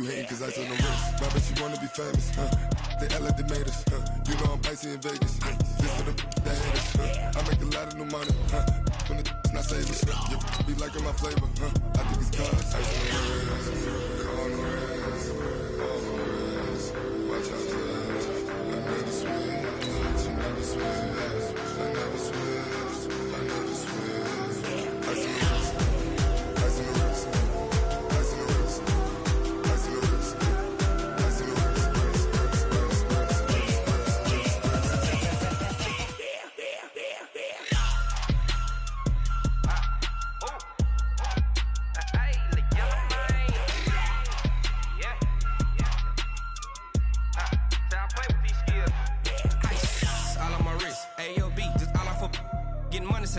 You hating cause I on the wrist. My bitch, you wanna be famous, They act like they made us, You know I'm icy in Vegas, This for the that haters, I make a lot of new money, When the not savers, Be liking my flavor, I think it's cause ice on the wrist, on the wrist, on the wrist. Watch out for this. I never switch, I never switch, I never switch, I never switch. Ice on the wrist, ice on the wrist, ice on the wrist.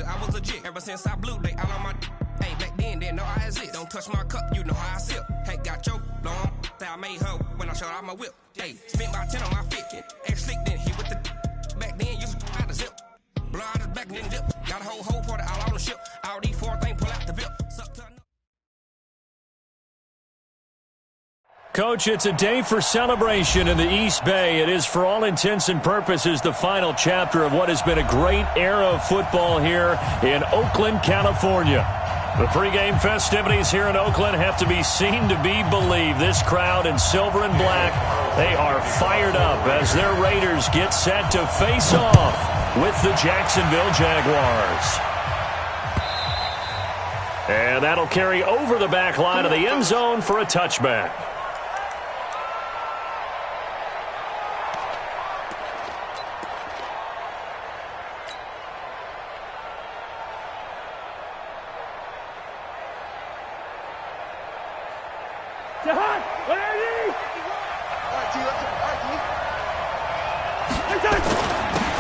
I was legit ever since I blew they all on my hey back then didn't know I exist. Don't touch my cup, you know how I sip. Hey, got your long that I made her when I showed out my whip. Hey, spent about 10 on my fit. Ex slick then he with the back then used to out the zip. Blow out his back and then dip. Got a whole party all on the ship. All these four things pull out the VIP. Coach, it's a day for celebration in the East Bay. It is, for all intents and purposes, the final chapter of what has been a great era of football here in Oakland, California. The pregame festivities here in Oakland have to be seen to be believed. This crowd in silver and black, they are fired up as their Raiders get set to face off with the Jacksonville Jaguars. And that'll carry over the back line of the end zone for a touchback.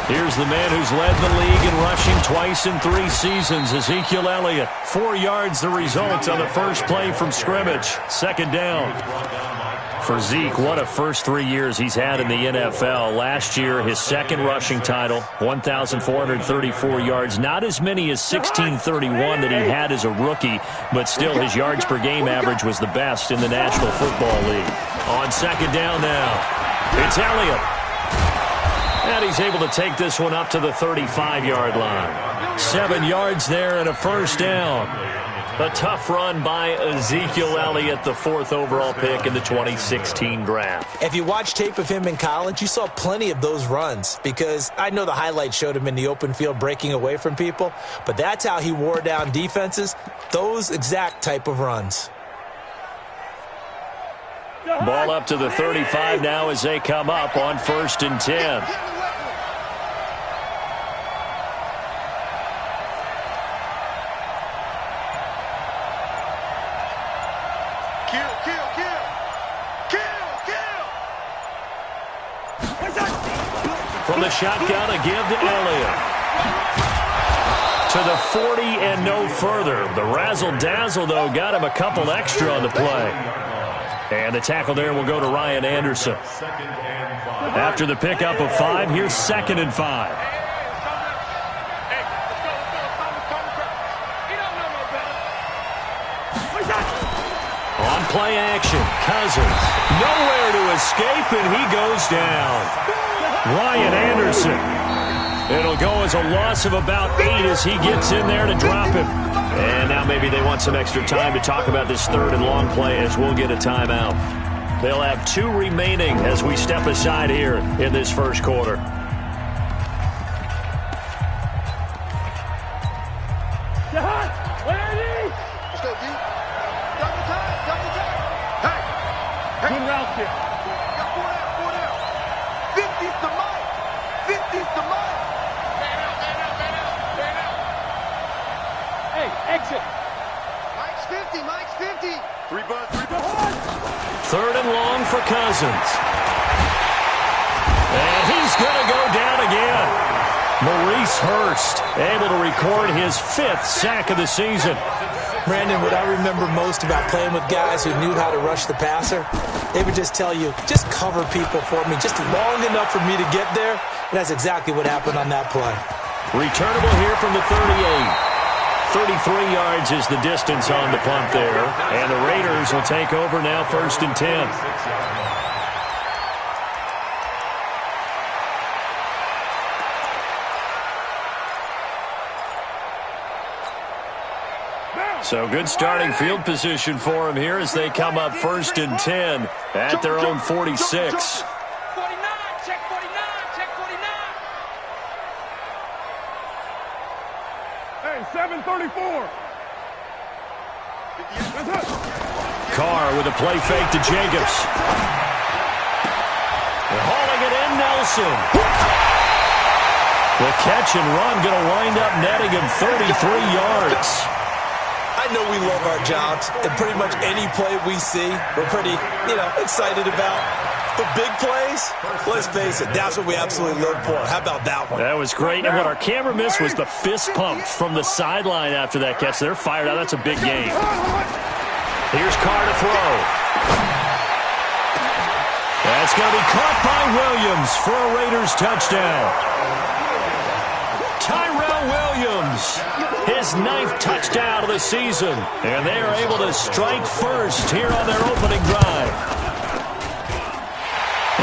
Here's the man who's led the league in rushing twice in 3 seasons, Ezekiel Elliott. 4 yards the result on the first play from scrimmage. Second down. For Zeke, what a first 3 years he's had in the NFL. Last year, his second rushing title, 1,434 yards. Not as many as 1,631 that he had as a rookie, but still his yards per game average was the best in the National Football League. On second down now, it's Elliott. And he's able to take this one up to the 35-yard line. 7 yards there and a first down. A tough run by Ezekiel Elliott, the 4th overall pick in the 2016 draft. If you watch tape of him in college, you saw plenty of those runs, because I know the highlights showed him in the open field breaking away from people, but that's how he wore down defenses, those exact type of runs. Ball up to the 35 now as they come up on 1st and 10. From the shotgun, a give to Elliott. To the 40 and no further. The razzle-dazzle, though, got him a couple extra on the play. And the tackle there will go to Ryan Anderson. After the pickup of 5, here's 2nd and 5. On play action, Cousins. Nowhere to escape, and he goes down. Ryan Anderson. It'll go as a loss of about 8 as he gets in there to drop him. And now maybe they want some extra time to talk about this 3rd and long play, as we'll get a timeout. They'll have 2 remaining as we step aside here in this first quarter. Let's go, D. Double time. Hey. Good route here. Got 4 down. 50's the mic. 50's the mic. Man out. Hey, exit. Mike's 50. 3 buzz. 3rd and long for Cousins. And he's going to go down again. Maurice Hurst able to record his 5th sack of the season. Brandon, what I remember most about playing with guys who knew how to rush the passer, they would just tell you, just cover people for me, just long enough for me to get there. And that's exactly what happened on that play. Returnable here from the 38. 33 yards is the distance on the punt there. And the Raiders will take over now, 1st and 10. So good starting field position for them here as they come up 1st and 10 at their own 46. 49, check 49, check 49. Hey, 734. Carr with a play fake to Jacobs. They're hauling it in, Nelson. The catch and run going to wind up netting him 33 yards. I know we love our jobs, and pretty much any play we see, we're pretty, excited about. But big plays, let's face it, that's what we absolutely live for. How about that one? That was great, and what our camera missed was the fist pump from the sideline after that catch. They're fired out. That's a big game. Here's Carr to throw. That's going to be caught by Williams for a Raiders touchdown. Tyrell Williams, his 9th touchdown of the season. And they are able to strike first here on their opening drive.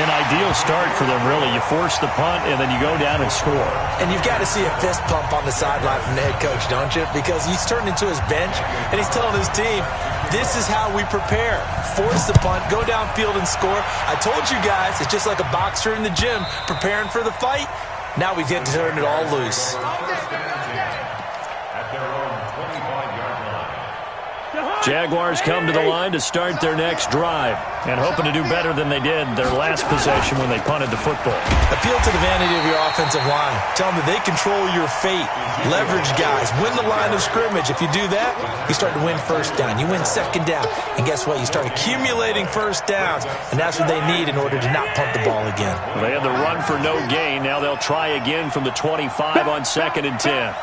An ideal start for them, really. You force the punt, and then you go down and score. And you've got to see a fist pump on the sideline from the head coach, don't you? Because he's turned into his bench, and he's telling his team, this is how we prepare. Force the punt, go downfield and score. I told you guys, it's just like a boxer in the gym preparing for the fight. Now we get to turn it all loose. Jaguars come to the line to start their next drive and hoping to do better than they did their last possession when they punted the football. Appeal to the vanity of your offensive line. Tell them that they control your fate. Leverage guys. Win the line of scrimmage. If you do that, you start to win first down. You win second down. And guess what? You start accumulating first downs. And that's what they need in order to not punt the ball again. Well, they had the run for no gain. Now they'll try again from the 25 on 2nd and 10.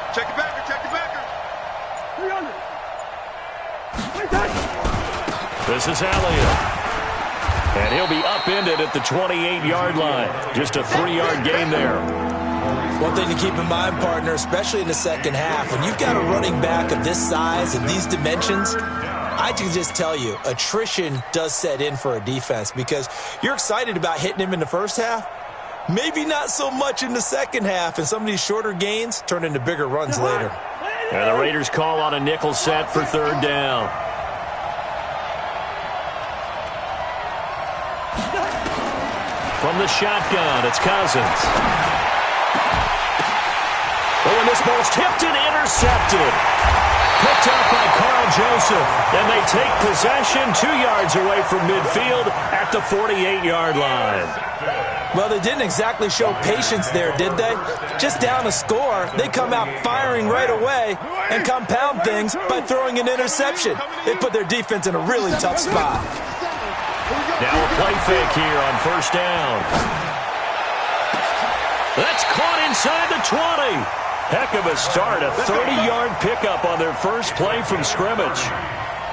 Check it backer, check it backer. 300. This is Elliott. And he'll be upended at the 28-yard line. Just a 3-yard gain there. One thing to keep in mind, partner, especially in the second half, when you've got a running back of this size and these dimensions, I can just tell you, attrition does set in for a defense because you're excited about hitting him in the first half. Maybe not so much in the second half, and some of these shorter gains turn into bigger runs later. And the Raiders call on a nickel set for 3rd down. From the shotgun, it's Cousins. Oh, and this ball's tipped and intercepted. Picked up by Carl Joseph. And they take possession 2 yards away from midfield at the 48-yard line. Well, they didn't exactly show patience there, did they? Just down a score, they come out firing right away and compound things by throwing an interception. They put their defense in a really tough spot. Now a play fake here on 1st down. That's caught inside the 20. Heck of a start, a 30-yard pickup on their first play from scrimmage.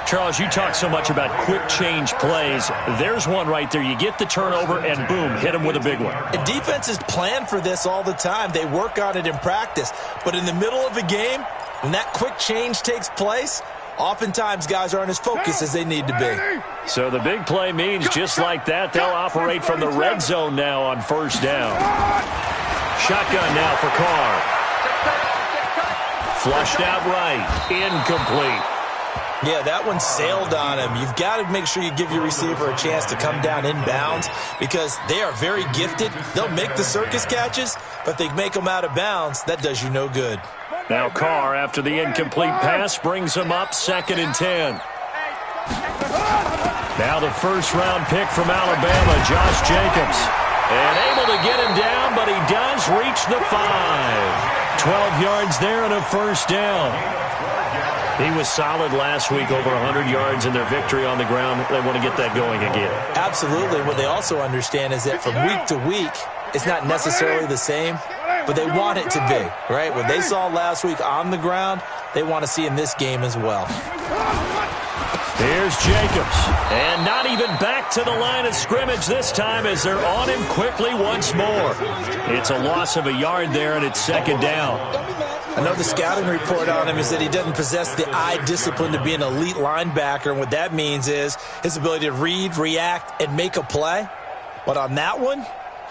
Charles, you talk so much about quick change plays. There's one right there. You get the turnover and boom, hit them with a big one. And defenses plan for this all the time. They work on it in practice. But in the middle of a game, when that quick change takes place, oftentimes guys aren't as focused as they need to be. So the big play means just like that, they'll operate from the red zone now on 1st down. Shotgun now for Carr. Flushed out right. Incomplete. Yeah, that one sailed on him. You've got to make sure you give your receiver a chance to come down inbounds because they are very gifted. They'll make the circus catches, but if they make them out of bounds, that does you no good. Now Carr, after the incomplete pass, brings him up 2nd and 10. Now the first-round pick from Alabama, Josh Jacobs. And able to get him down, but he does reach the 5. 12 yards there and a 1st down. He was solid last week, over 100 yards in their victory on the ground. They want to get that going again. Absolutely. What they also understand is that from week to week, it's not necessarily the same, but they want it to be, right? What they saw last week on the ground, they want to see in this game as well. Here's Jacobs. And not even back to the line of scrimmage this time as they're on him quickly once more. It's a loss of a yard there, and it's second down. I know the scouting report on him is that he doesn't possess the eye discipline to be an elite linebacker, and what that means is his ability to read, react, and make a play. But on that one,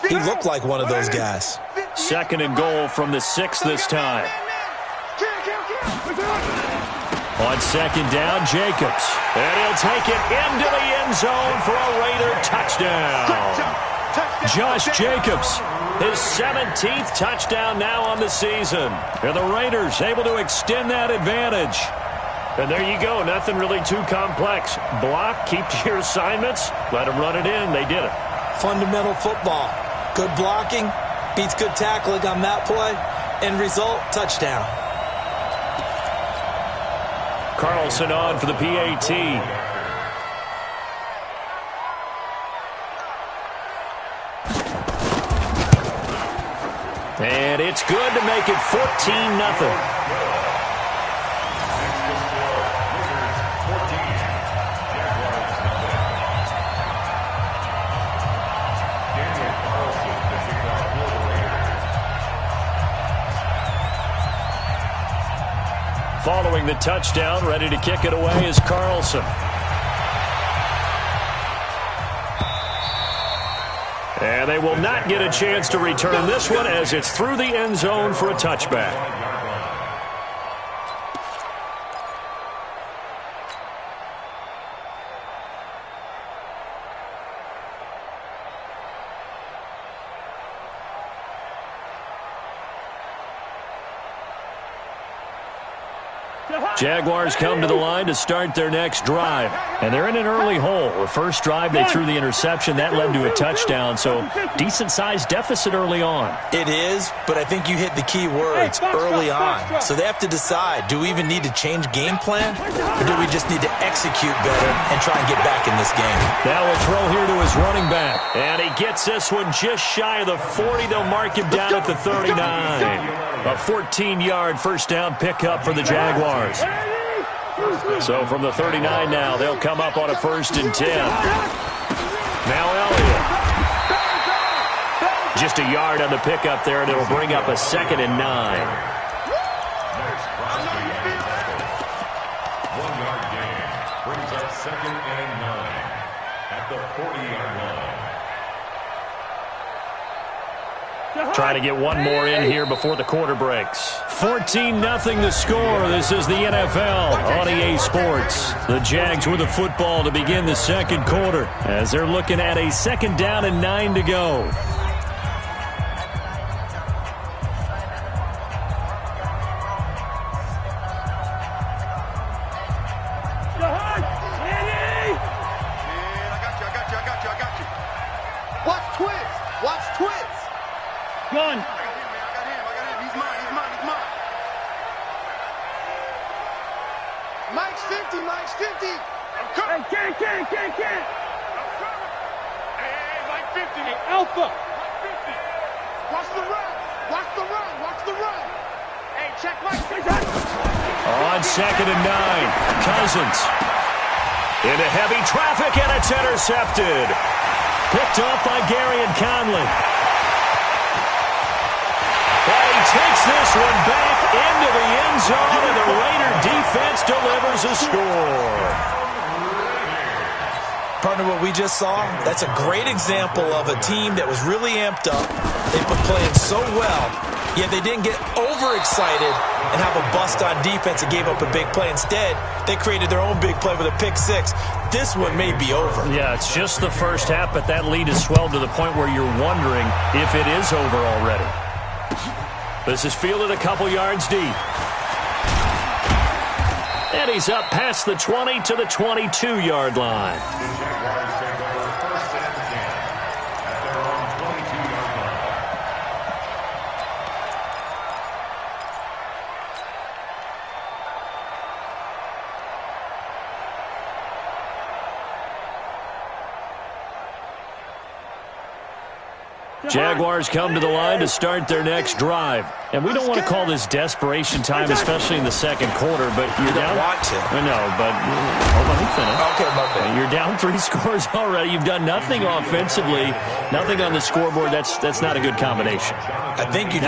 he looked like one of those guys. Second and goal from the 6 this time. On second down, Jacobs. And he'll take it into the end zone for a Raider touchdown. Josh Jacobs, his 17th touchdown now on the season. And the Raiders able to extend that advantage. And there you go, nothing really too complex. Block, keep to your assignments, let them run it in. They did it. Fundamental football. Good blocking beats good tackling on that play. End result, touchdown. Carlson on for the PAT. And it's good to make it 14-0. Following the touchdown, ready to kick it away is Carlson. And they will not get a chance to return this one as it's through the end zone for a touchback. Jaguars come to the line to start their next drive. And they're in an early hole. The first drive, they threw the interception. That led to a touchdown, so decent-sized deficit early on. It is, but I think you hit the key words, early on. So they have to decide, do we even need to change game plan, or do we just need to execute better and try and get back in this game? Now a throw here to his running back. And he gets this one just shy of the 40. They'll mark him down at the 39. A 14-yard first down pickup for the Jaguars. So from the 39 now, they'll come up on a 1st and 10. Now Elliott. Just a yard on the pickup there, and it'll bring up a 2nd and 9. 1-yard gain brings up 2nd and 9 at the 40-yard line. Trying to get one more in here before the quarter breaks. 14-0 the score. This is the NFL on EA Sports. The Jags with the football to begin the second quarter as they're looking at a 2nd down and 9 to go. Gun. I got him. He's mine. Mike's 50. I'm coming. Hey, can't. I'm coming. Hey, Mike 50. Hey, Alpha. Mike 50. Watch the run. Hey, check Mike 50. On 2nd and 9, Cousins. Into heavy traffic, and it's intercepted. Picked off by Gary and Conley. And he takes this one back into the end zone, and the Raider defense delivers a score. Partner, what we just saw, that's a great example of a team that was really amped up. They've been playing so well, yet they didn't get overexcited and have a bust on defense and gave up a big play. Instead, they created their own big play with a pick six. This one may be over. Yeah, it's just the first half, but that lead has swelled to the point where you're wondering if it is over already. This is fielded a couple yards deep. And he's up past the 20 to the 22-yard line. Jaguars take over 1st and 10 at their own 22-yard line. Jaguars come to the line to start their next drive. And we don't want to call this desperation time, especially in the second quarter, but you're down. Want to. I know, but hold on, let me finish. Okay, my bad. You're down 3 scores already. You've done nothing offensively, nothing on the scoreboard. That's not a good combination. I think you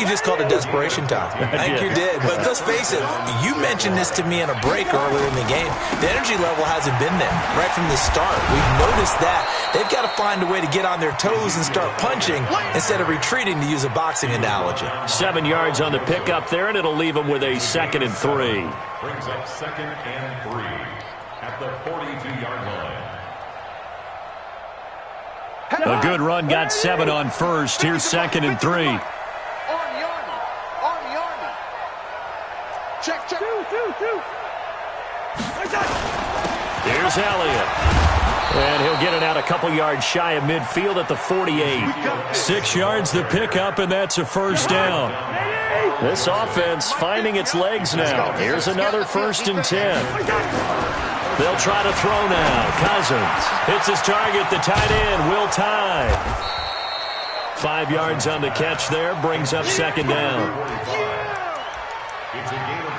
just called it desperation time. I think you did. But let's face it, you mentioned this to me in a break earlier in the game. The energy level hasn't been there right from the start. We've noticed that. They've got to find a way to get on their toes and start punching instead of retreating, to use a boxing analogy. 7 yards on the pickup there, and it'll leave them with a 2nd and 3. Brings up 2nd and 3 at the 42-yard line. A good run got 7 on first. Here's 2nd and 3. Army. Check. 2. Here's Elliott. And he'll get it out a couple yards shy of midfield at the 48. 6 yards the pickup, and that's a first down. This offense finding its legs now. Here's another 1st and 10. They'll try to throw now. Cousins hits his target, the tight end, Will Tye. 5 yards on the catch there, brings up 2nd down.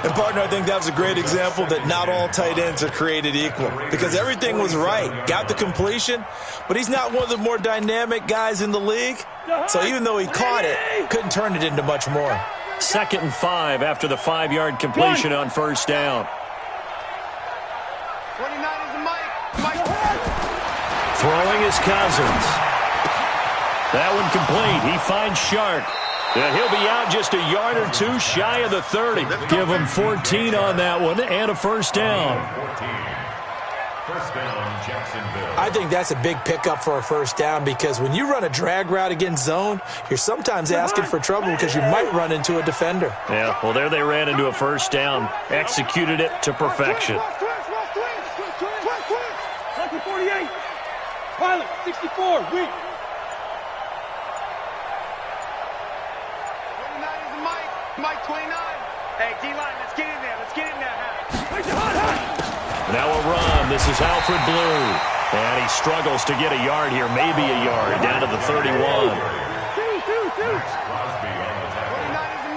And, partner, I think that was a great example that not all tight ends are created equal, because everything was right. Got the completion, but he's not one of the more dynamic guys in the league. So even though he caught it, couldn't turn it into much more. 2nd and 5 after the 5-yard completion on first down. 29 is the Mike. Throwing is Cousins. That one complete. He finds Shark. And he'll be out just a yard or 2 shy of the 30. Give him 14 on that one and a first down. First down, Jacksonville. I think that's a big pickup for a first down, because when you run a drag route against zone, you're sometimes asking for trouble because you might run into a defender. Yeah, well, there they ran into a first down. Executed it to perfection. 48. Pilot, 64. Weak. 29 is the Mike 29. Hey, D-line, let's get in there. Now a run. This is Alfred Blue. And he struggles to get a yard here, maybe a yard, down to the 31. 29 is the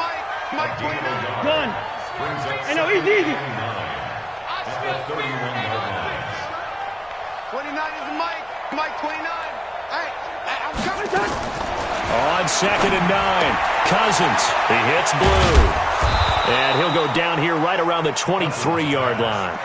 Mike 29. Done. I know, he's easy. 29 is the Mike 29. Hey, I'm coming. On 2nd and 9, Cousins. He hits Blue. And he'll go down here right around the 23-yard line.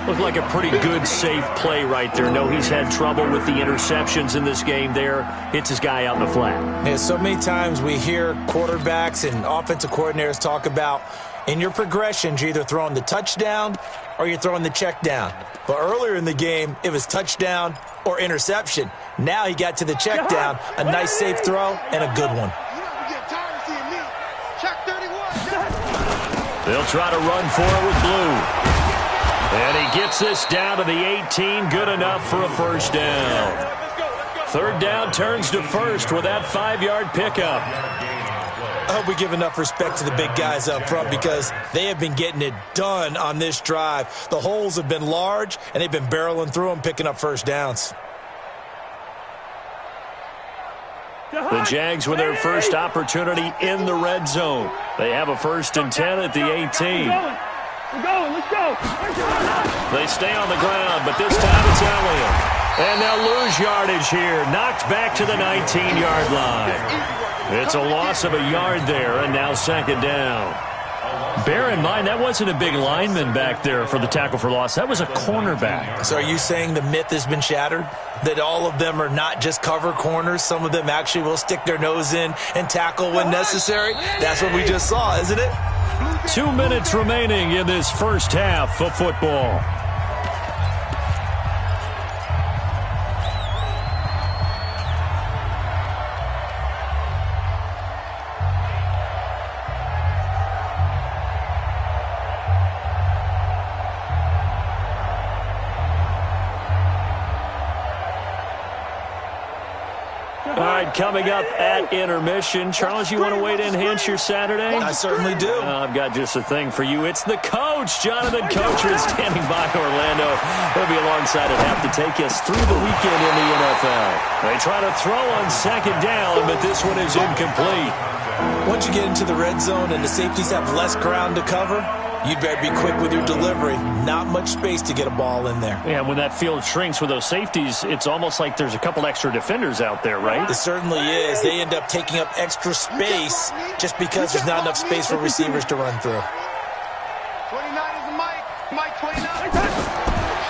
Looked like a pretty good, safe play right there. No, he's had trouble with the interceptions in this game there. Hits his guy out in the flat. Yeah, so many times we hear quarterbacks and offensive coordinators talk about, in your progressions, you're either throwing the touchdown or you're throwing the check down. But earlier in the game, it was touchdown or interception. Now he got to the check down, a nice safe throw, and a good one. They'll try to run for it with Blue. And he gets this down to the 18, good enough for a first down. 3rd down turns to first with that 5-yard pickup. I hope we give enough respect to the big guys up front, because they have been getting it done on this drive. The holes have been large, and they've been barreling through them, picking up first downs. The Jags with their first opportunity in the red zone. They have a 1st and 10 at the 18. We're going, let's go. They stay on the ground, but this time it's Elliott. And they'll lose yardage here. Knocked back to the 19-yard line. It's a loss of a yard there, and now 2nd down. Bear in mind, that wasn't a big lineman back there for the tackle for loss. That was a cornerback. So are you saying the myth has been shattered? That all of them are not just cover corners? Some of them actually will stick their nose in and tackle when necessary? That's what we just saw, isn't it? 2 minutes remaining in this first half of football. right, coming up at intermission. Charles, you want to wait to enhance your Saturday? I certainly do. I've got just a thing for you. It's the coach, Jonathan Coachman, standing by Orlando. He'll be alongside at half to take us through the weekend in the NFL. They try to throw on second down, but this one is incomplete. Once you get into the red zone and the safeties have less ground to cover, you'd better be quick with your delivery. Not much space to get a ball in there. Yeah, when that field shrinks with those safeties, it's almost like there's a couple extra defenders out there, right? It certainly is. They end up taking up extra space just because there's not enough space for receivers to run through. 29 is Mike 29.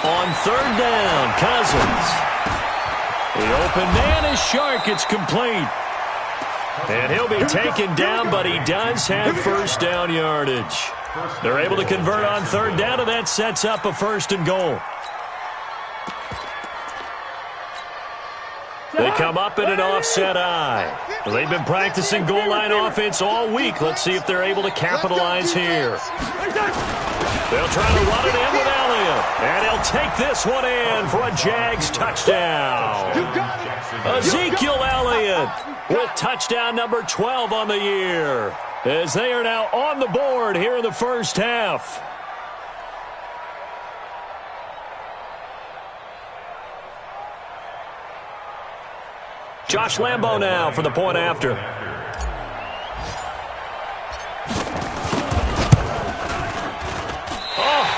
On third down, Cousins. The open man is Shark. It's complete. And he'll be taken down, but he does have first down yardage. They're able to convert on third down, and that sets up a first and goal. They come up in an offset eye. Well, they've been practicing goal line offense all week. Let's see if they're able to capitalize here. They'll try to run it in with Elliott. And he'll take this one in for a Jags touchdown. Ezekiel Elliott with touchdown number 12 on the year, as they are now on the board here in the first half. Josh Lambo now for the point after.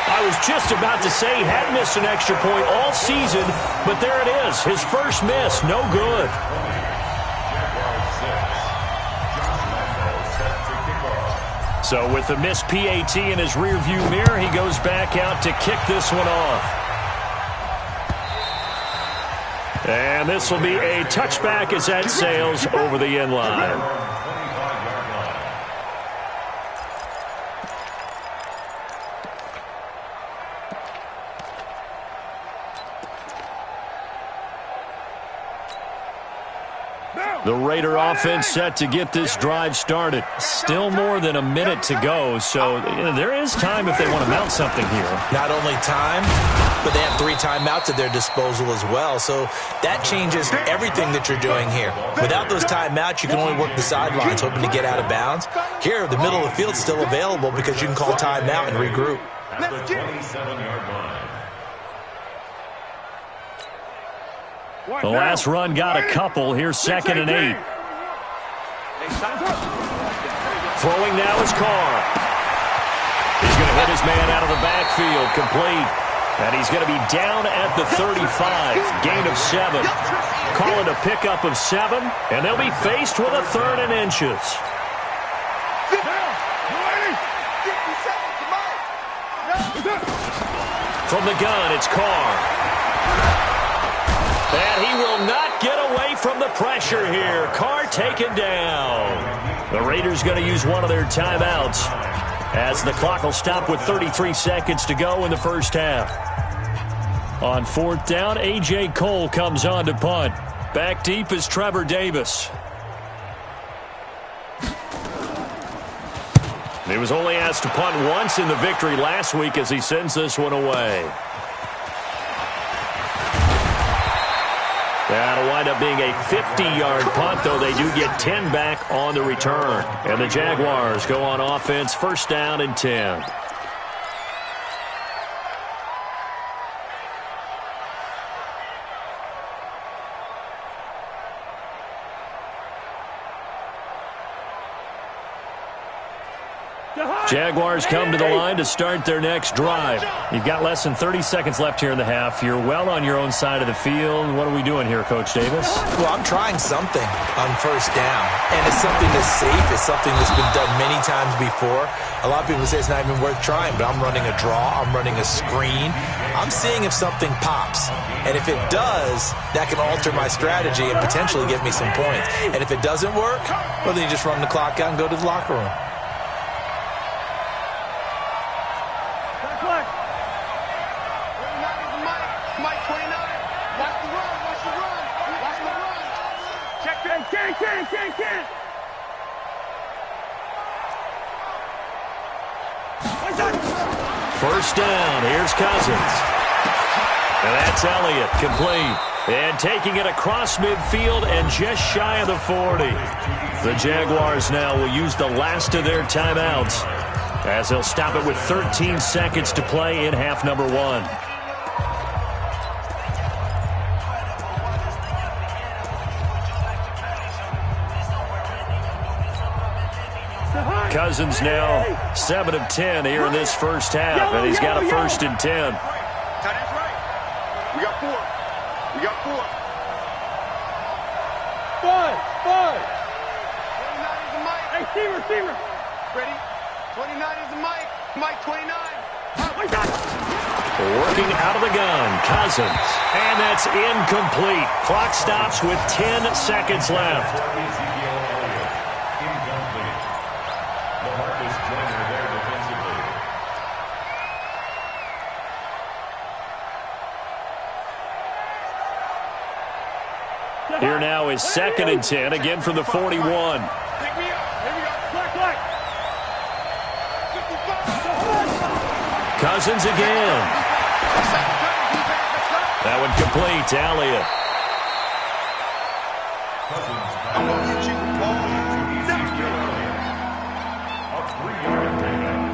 I was just about to say he had missed an extra point all season, but there it is. His first miss, no good. So with the missed PAT in his rearview mirror, he goes back out to kick this one off. And this will be a touchback as that sails over the end line. The Raider offense set to get this drive started. Still more than a minute to go, so there is time if they want to mount something here. Not only time, but they have 3 timeouts at their disposal as well, so that changes everything that you're doing here. Without those timeouts, you can only work the sidelines, hoping to get out of bounds. Here, the middle of the field's still available because you can call timeout and regroup. At the 27-yard line. The last run got a couple. Here's 2nd and 8. Throwing now is Carr. He's going to hit his man out of the backfield, complete. And he's going to be down at the 35. Gain of 7. Call it a pickup of 7, and they'll be faced with a 3rd and inches. From the gun, it's Carr. And he will not get away from the pressure here. Carr taken down. The Raiders going to use one of their timeouts as the clock will stop with 33 seconds to go in the first half. On 4th down, A.J. Cole comes on to punt. Back deep is Trevor Davis. He was only asked to punt once in the victory last week as he sends this one away. That'll wind up being a 50-yard punt, though they do get 10 back on the return. And the Jaguars go on offense, 1st down and 10. Jaguars come to the line to start their next drive. You've got less than 30 seconds left here in the half. You're well on your own side of the field. What are we doing here, Coach Davis? Well, I'm trying something on 1st down, and it's something that's safe. It's something that's been done many times before. A lot of people say it's not even worth trying, but I'm running a draw. I'm running a screen. I'm seeing if something pops. And if it does, that can alter my strategy and potentially get me some points. And if it doesn't work, well, then you just run the clock out and go to the locker room. First down, here's Cousins. And that's Elliott, complete. And taking it across midfield and just shy of the 40. The Jaguars now will use the last of their timeouts as they'll stop it with 13 seconds to play in half number 1. Cousins now 7 of 10 here in this first half, and he's got a 1st and 10. That's right. We got 4. We got 4. 5. 29 is the mic. Hey, Steamer. Ready? 29 is the mic. Mic 29. Working out of the gun, Cousins. And that's incomplete. Clock stops with 10 seconds left. Here now is 2nd and 10, again from the 41. Pick me up. Here we go. Black. Cousins again. That one complete to Elliott. I'm going to get you.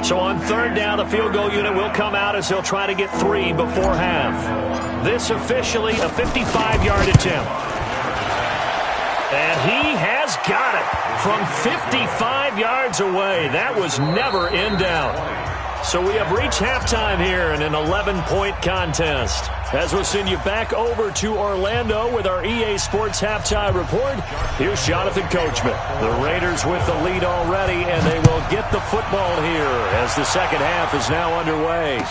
So on 3rd down, the field goal unit will come out as he'll try to get 3 before half. This officially a 55-yard attempt. And he has got it from 55 yards away. That was never in doubt. So we have reached halftime here in an 11-point contest. As we'll send you back over to Orlando with our EA Sports Halftime Report, here's Jonathan Coachman. The Raiders with the lead already, and they will get the football here as the second half is now underway.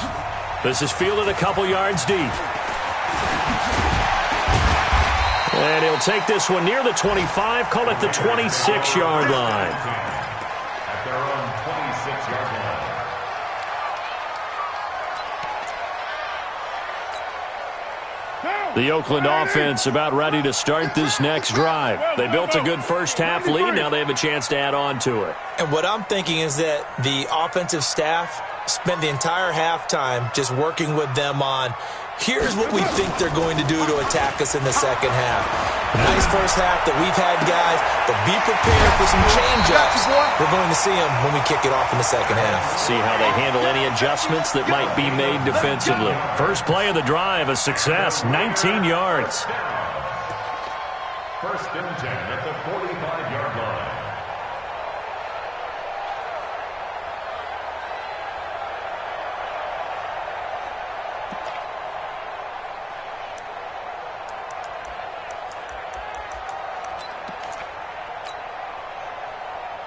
This is fielded a couple yards deep. And he'll take this one near the 25, call it the 26-yard line. At their own 26-yard line. The Oakland offense about ready to start this next drive. They built a good first half lead. Now they have a chance to add on to it. And what I'm thinking is that the offensive staff spent the entire halftime just working with them on, here's what we think they're going to do to attack us in the second half. Nice first half that we've had, guys, but be prepared for some change-ups. We're going to see them when we kick it off in the second half. See how they handle any adjustments that might be made defensively. First play of the drive, a success, 19 yards. 1st and 10 at the 45-yard line.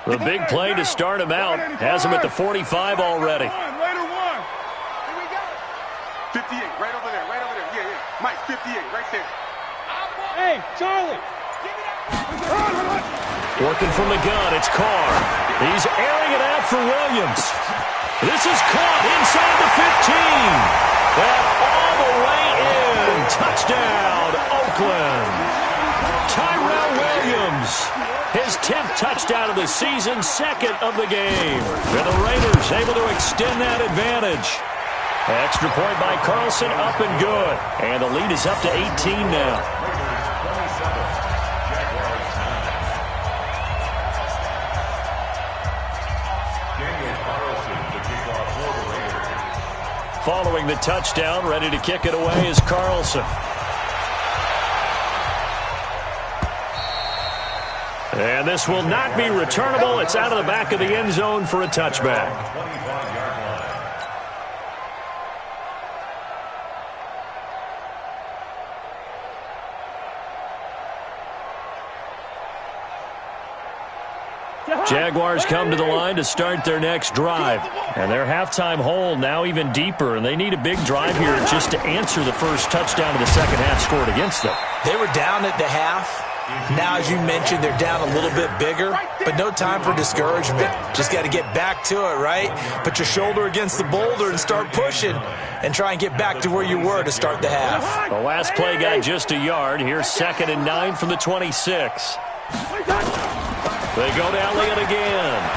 The big play to start him out has him at the 45 already. Raider 1. Here we go. 58, right over there. Yeah. Mike, 58, right there. Hey, Charlie. Working from the gun, it's Carr. He's airing it out for Williams. This is caught inside the 15. And all the way in. Touchdown, Oakland. Tyrell Williams. His 10th touchdown of the season, 2nd of the game. And the Raiders able to extend that advantage. Extra point by Carlson, up and good. And the lead is up to 18 now. Following the touchdown, ready to kick it away is Carlson. And this will not be returnable. It's out of the back of the end zone for a touchback. Jaguars come to the line to start their next drive. And their halftime hole now even deeper. And they need a big drive here just to answer the first touchdown of the second half scored against them. They were down at the half. Now, as you mentioned, they're down a little bit bigger, but no time for discouragement. Just got to get back to it, right? Put your shoulder against the boulder and start pushing and try and get back to where you were to start the half. The last play got just a yard. Here's 2nd and 9 from the 26. They go to Elliott again.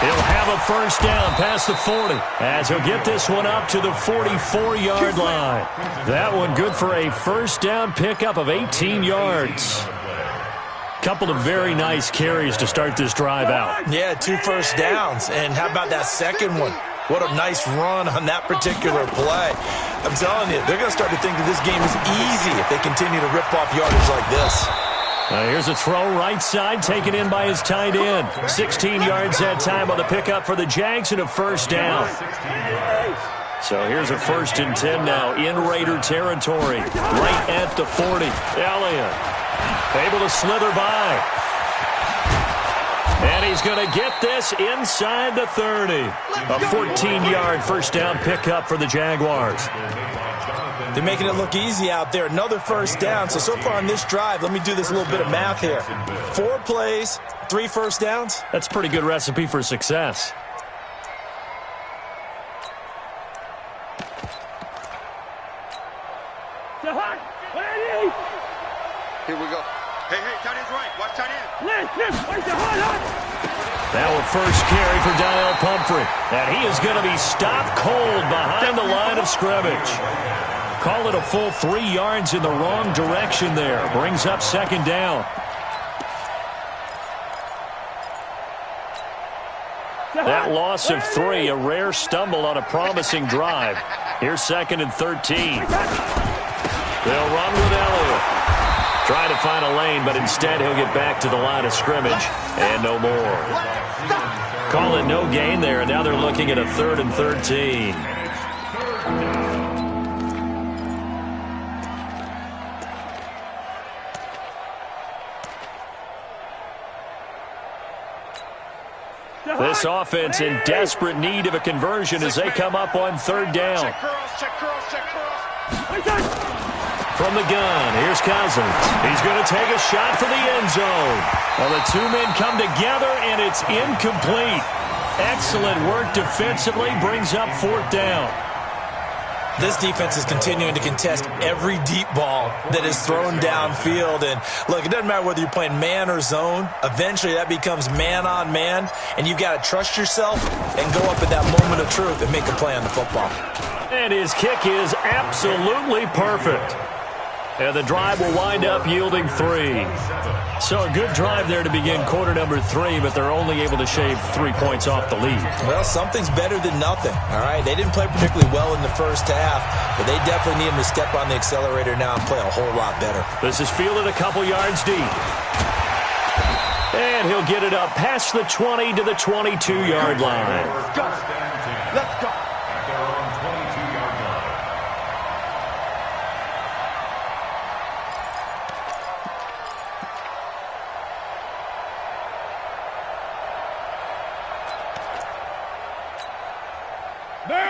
He'll have a first down past the 40 as he'll get this one up to the 44-yard line. That one good for a first down pickup of 18 yards. Couple of very nice carries to start this drive out. Yeah, 2 first downs. And how about that second one? What a nice run on that particular play. I'm telling you, they're going to start to think that this game is easy if they continue to rip off yardage like this. Here's a throw right side, taken in by his tight end. 16 yards that time on the pickup for the Jags and a first down. So here's a 1st and 10 now in Raider territory. Right at the 40. Elliott able to slither by. And he's going to get this inside the 30. A 14-yard first down pickup for the Jaguars. They're making it look easy out there. Another first down. So far on this drive, let me do this little bit of math here. 4 plays, 3 first downs. That's a pretty good recipe for success. Here we go. Hey, tight end's right. Watch tight end. That will first carry for Daniel Pumphrey. And he is going to be stopped cold behind the line of scrimmage. Call it a full 3 yards in the wrong direction there. Brings up 2nd down. That loss of 3, a rare stumble on a promising drive. Here's 2nd and 13. They'll run with Elliott. Trying to find a lane, but instead he'll get back to the line of scrimmage. And no more. Call it no gain there, and now they're looking at a 3rd and 13. This offense in desperate need of a conversion as they come up on 3rd down. From the gun, here's Cousins. He's going to take a shot for the end zone. Well, the 2 men come together, and it's incomplete. Excellent work defensively, brings up 4th down. This defense is continuing to contest every deep ball that is thrown downfield. And, look, it doesn't matter whether you're playing man or zone. Eventually, that becomes man-on-man, and you've got to trust yourself and go up at that moment of truth and make a play on the football. And his kick is absolutely perfect. And the drive will wind up yielding 3. So a good drive there to begin quarter number 3, but they're only able to shave 3 points off the lead. Well, something's better than nothing, all right? They didn't play particularly well in the first half, but they definitely need him to step on the accelerator now and play a whole lot better. This is fielded a couple yards deep. And he'll get it up past the 20 to the 22-yard line. Let's go. Let's go.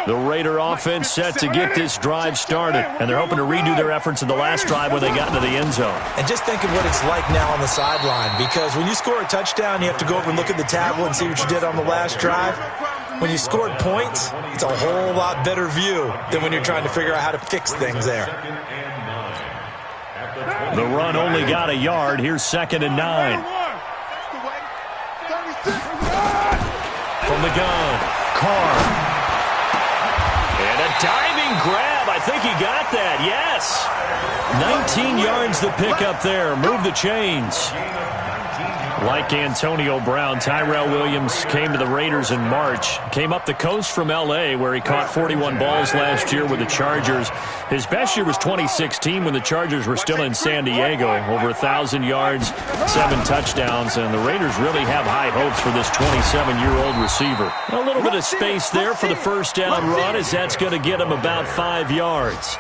The Raider offense set to get this drive started, and they're hoping to redo their efforts in the last drive when they got into the end zone. And just think of what it's like now on the sideline, because when you score a touchdown, you have to go over and look at the tablet and see what you did on the last drive. When you scored points, it's a whole lot better view than when you're trying to figure out how to fix things there. The run only got a yard. Here's 2nd and 9. From the gun, Carr. And a diving grab. I think he got that. Yes. 19 yards the pickup there. Move the chains. Like Antonio Brown, Tyrell Williams came to the Raiders in March. Came up the coast from L.A., where he caught 41 balls last year with the Chargers. His best year was 2016 when the Chargers were still in San Diego. Over 1,000 yards, 7 touchdowns, and the Raiders really have high hopes for this 27-year-old receiver. A little bit of space there for the first down run, as that's going to get him about 5 yards.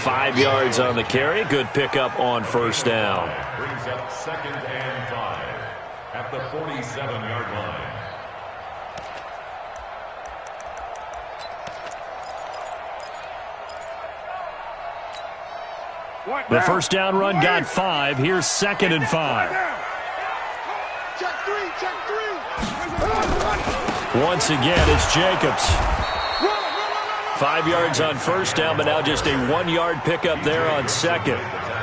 5 yards on the carry. Good pickup on first down. Brings up 2nd and 5 at the 47-yard line. The first down run got 5. Here's 2nd and 5. Check 3, check 3. Once again, it's Jacobs. 5 yards on first down, but now just a 1-yard pickup there on 2nd.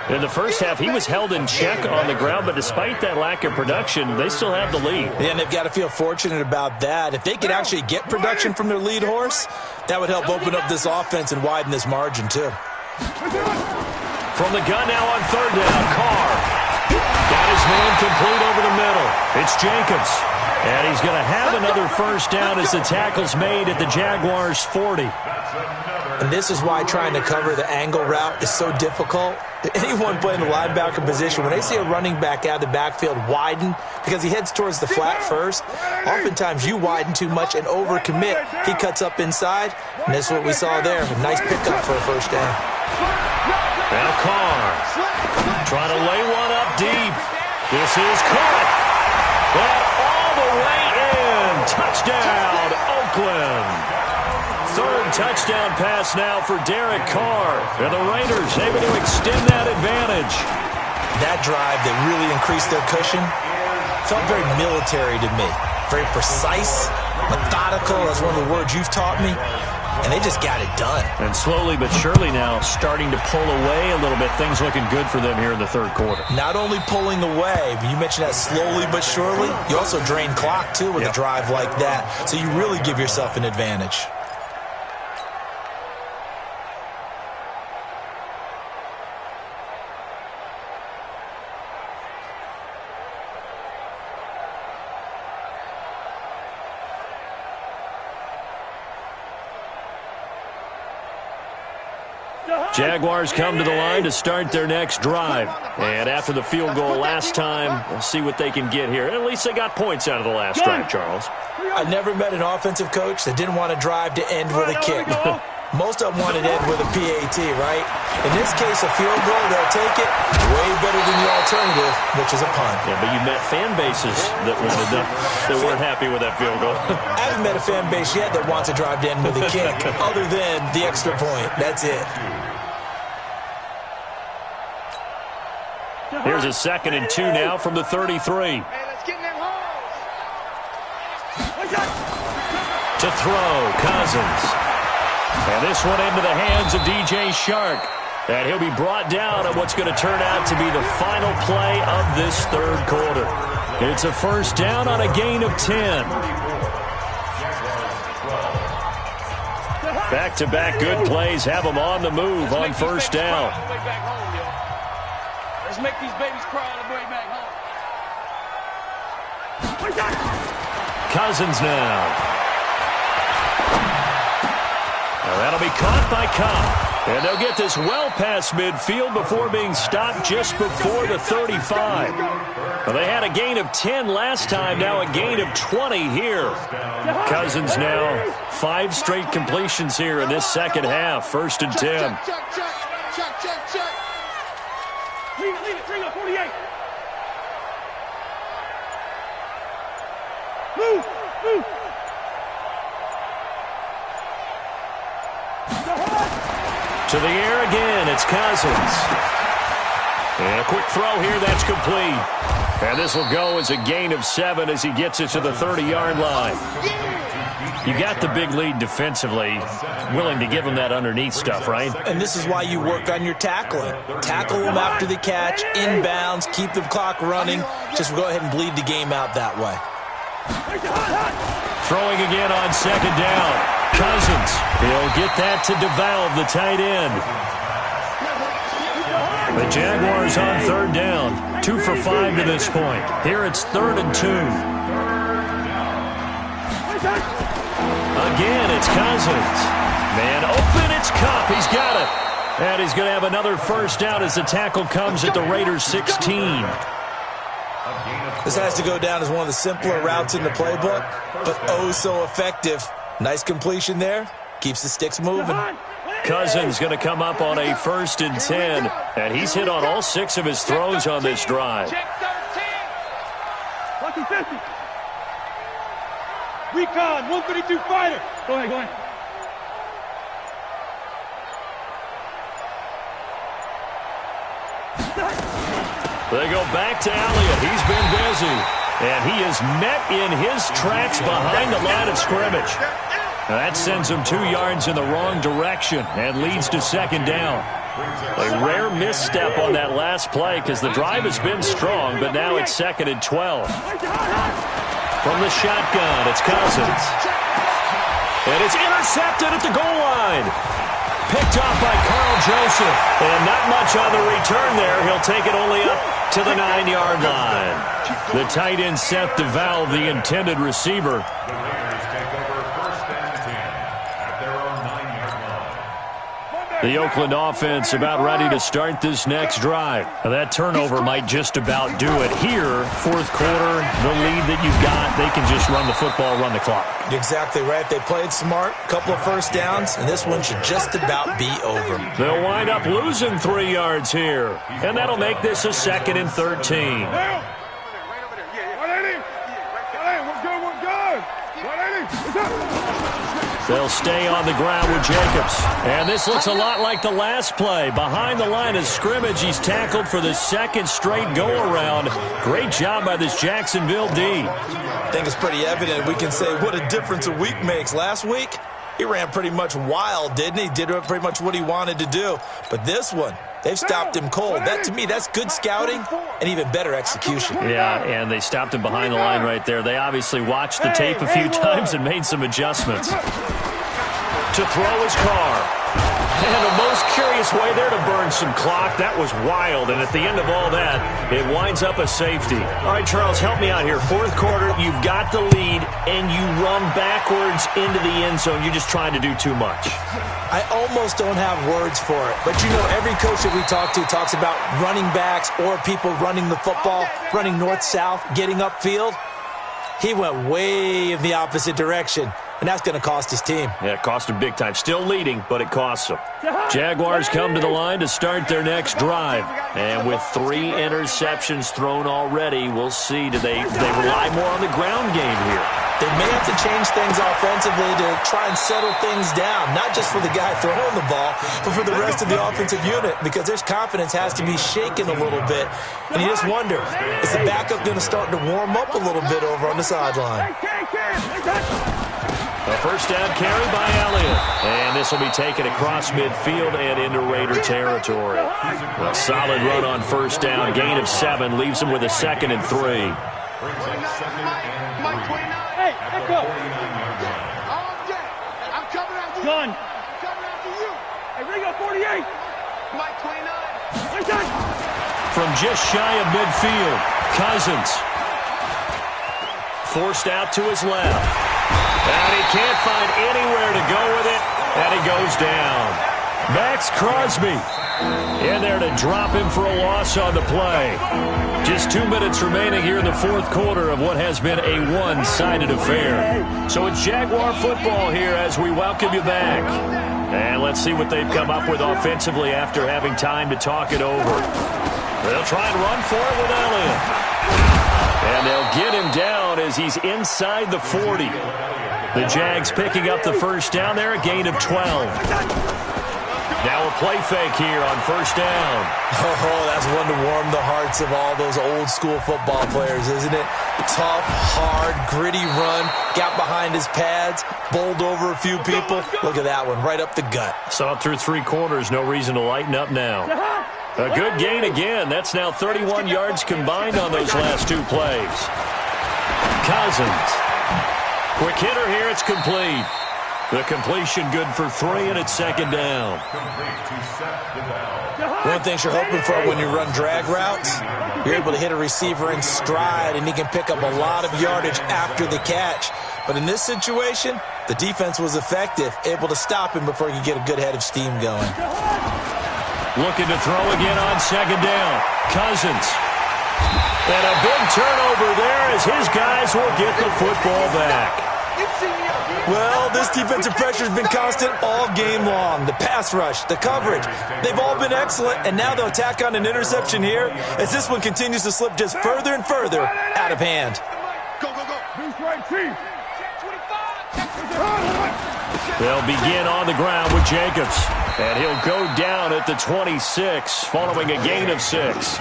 In the first half, he was held in check on the ground, but despite that lack of production, they still have the lead. Yeah, and they've got to feel fortunate about that. If they could actually get production from their lead horse, that would help open up this offense and widen this margin, too. From the gun now on third down, Carr. Got his man complete over the middle. It's Jacobs. And he's going to have another first down as the tackle's made at the Jaguars' 40. And this is why trying to cover the angle route is so difficult. Anyone playing the linebacker position, when they see a running back out of the backfield widen because he heads towards the flat first, oftentimes you widen too much and overcommit. He cuts up inside, and this is what we saw there. A nice pickup for a first down. Now Carr trying to lay one up deep. This is caught. And all the way in. Touchdown, Oakland. Third touchdown pass now for Derek Carr. And the Raiders able to extend that advantage. That drive that really increased their cushion felt very military to me. Very precise, methodical. That's one of the words you've taught me. And they just got it done. And slowly but surely now starting to pull away a little bit. Things looking good for them here in the third quarter. Not only pulling away, but you mentioned that slowly but surely. You also drain clock, too, with a drive like that. So you really give yourself an advantage. Jaguars come to the line to start their next drive. And after the field goal last time, we'll see what they can get here. At least they got points out of the last drive, Charles. I never met an offensive coach that didn't want a drive to end with a kick. Most of them wanted to end with a PAT, right? In this case, a field goal, they'll take it. Way better than the alternative, which is a punt. Yeah, but you met fan bases that wanted that weren't happy with that field goal. I haven't met a fan base yet that wants a drive to end with a kick, other than the extra point. That's it. Here's a 2nd and 2 now from the 33. Hey, let's get in them holes. To throw, Cousins. And this one into the hands of DJ Shark. And he'll be brought down on what's going to turn out to be the final play of this third quarter. It's a first down on a gain of 10. Back-to-back good plays have them on the move on first down. Let's make these babies cry on the way back home. Cousins now. Now that'll be caught by Cobb. And they'll get this well past midfield before being stopped just before the 35. Well, they had a gain of 10 last time, now a gain of 20 here. Cousins now 5 straight completions here in this second half. 1st and 10. Check. Lead it, bring up 48. Move. To the air again, it's Cousins. And a quick throw here, that's complete. And this will go as a gain of 7 as he gets it to the 30-yard line. You got the big lead defensively, willing to give him that underneath stuff, right? And this is why you work on your tackling. Tackle them after the catch, inbounds, keep the clock running. Just go ahead and bleed the game out that way. Throwing again on 2nd down. Cousins, he'll get that to DeValve, the tight end. The Jaguars on 3rd down. 2 for 5 to this point. Here it's 3rd and 2. Again, it's Cousins. Man open, it's Kupp. He's got it. And he's going to have another first down as the tackle comes at the Raiders' 16. This has to go down as one of the simpler routes in the playbook, but oh so effective. Nice completion there. Keeps the sticks moving. Cousins going to come up on a 1st and 10, and he's hit on all 6 of his throws on this drive. Check 13. Lucky 50. Recon, 132 fighter. Go ahead. They go back to Elliott. He's been busy. And he is met in his tracks behind the line of scrimmage. Now that sends him 2 yards in the wrong direction and leads to 2nd down. A rare misstep on that last play because the drive has been strong, but now it's 2nd and 12. From the shotgun, it's Cousins. And it's intercepted at the goal line. Picked off by Carl Joseph. And not much on the return there. He'll take it only up to the 9-yard line. The tight end Seth DeVal, the intended receiver. The Raiders take over 1st and 10 at their own 9-yard line. The Oakland offense about ready to start this next drive. Now that turnover might just about do it here. 4th quarter, the lead that you've got, they can just run the football, run the clock. Exactly right. They played smart, couple of first downs, and this one should just about be over. They'll wind up losing 3 yards here, and that'll make this a 2nd and 13. They'll stay on the ground with Jacobs. And this looks a lot like the last play. Behind the line of scrimmage, he's tackled for the 2nd straight go-around. Great job by this Jacksonville D. I think it's pretty evident. We can say what a difference a week makes. Last week, he ran pretty much wild, didn't he? Did pretty much what he wanted to do. But this one, they've stopped him cold. That, to me, that's good scouting and even better execution. Yeah, and they stopped him behind the line right there. They obviously watched the tape a few times and made some adjustments. To throw his car. And the most curious way there to burn some clock. That was wild. And at the end of all that, it winds up a safety. All right, Charles, help me out here. 4th quarter, you've got the lead, and you run backwards into the end zone. You're just trying to do too much. I almost don't have words for it. But, you know, every coach that we talk to talks about running backs or people running the football, running north-south, getting upfield. He went way in the opposite direction. And that's going to cost his team. Yeah, it cost him big time. Still leading, but it costs him. Jaguars come to the line to start their next drive. And with 3 interceptions thrown already, we'll see. Do they rely more on the ground game here? They may have to change things offensively to try and settle things down. Not just for the guy throwing the ball, but for the rest of the offensive unit. Because their confidence has to be shaken a little bit. And you just wonder, is the backup going to start to warm up a little bit over on the sideline? A first down carry by Elliott. And this will be taken across midfield and into Raider territory. A solid run on first down. Gain of 7 leaves him with a 2nd and 3. Brings up 2nd and 3 at the 49-yard line. I'm coming after you. Gun. I'm coming after you. Hey, Ringo, 48. Mike 29. From just shy of midfield, Cousins. Forced out to his left. And he can't find anywhere to go with it, and he goes down. Max Crosby in there to drop him for a loss on the play. Just 2 minutes remaining here in the 4th quarter of what has been a one-sided affair. So it's Jaguar football here as we welcome you back. And let's see what they've come up with offensively after having time to talk it over. They'll try and run for it with Elliott. And they'll get him down as he's inside the 40. The Jags picking up the first down there, a gain of 12. Now a play fake here on first down. Oh, that's one to warm the hearts of all those old school football players, isn't it? Tough, hard, gritty run, got behind his pads, bowled over a few people. Look at that one, right up the gut. Saw it through 3 quarters, no reason to lighten up now. A good gain again. That's now 31 yards combined on those last 2 plays. Cousins. Quick hitter here, it's complete. The completion good for 3, and it's 2nd down. One thing you're hoping for when you run drag routes, you're able to hit a receiver in stride, and he can pick up a lot of yardage after the catch. But in this situation, the defense was effective, able to stop him before he could get a good head of steam going. Looking to throw again on 2nd down. Cousins. And a big turnover there as his guys will get the football back. Well, this defensive pressure has been constant all game long. The pass rush, the coverage, they've all been excellent, and now they'll tack on an interception here as this one continues to slip just further and further out of hand. They'll begin on the ground with Jacobs, and he'll go down at the 26 following a gain of 6.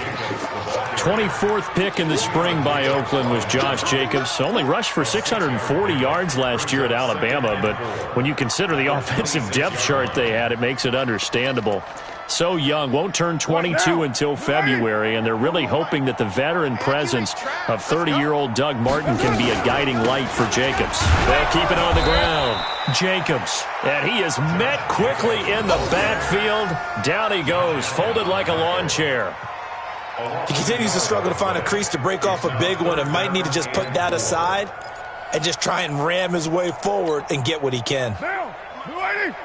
24th pick in the spring by Oakland was Josh Jacobs. Only rushed for 640 yards last year at Alabama, but when you consider the offensive depth chart they had, it makes it understandable. So young, won't turn 22 until February, and they're really hoping that the veteran presence of 30-year-old Doug Martin can be a guiding light for Jacobs. They'll keep it on the ground. Jacobs, and he is met quickly in the backfield. Down he goes, folded like a lawn chair. He continues to struggle to find a crease to break off a big one and might need to just put that aside and just try and ram his way forward and get what he can. Now, lady.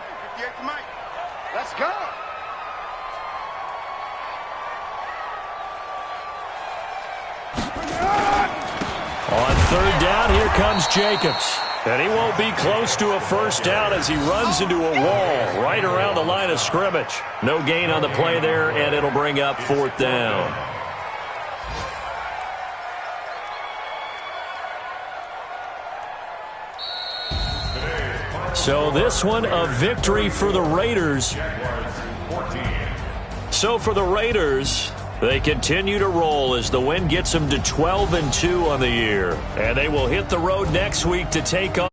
Let's go. On third down, here comes Jacobs. And he won't be close to a first down as he runs into a wall right around the line of scrimmage. No gain on the play there, and it'll bring up fourth down. So this one, a victory for the Raiders. So for the Raiders, they continue to roll as the win gets them to 12-2 on the year. And they will hit the road next week to take on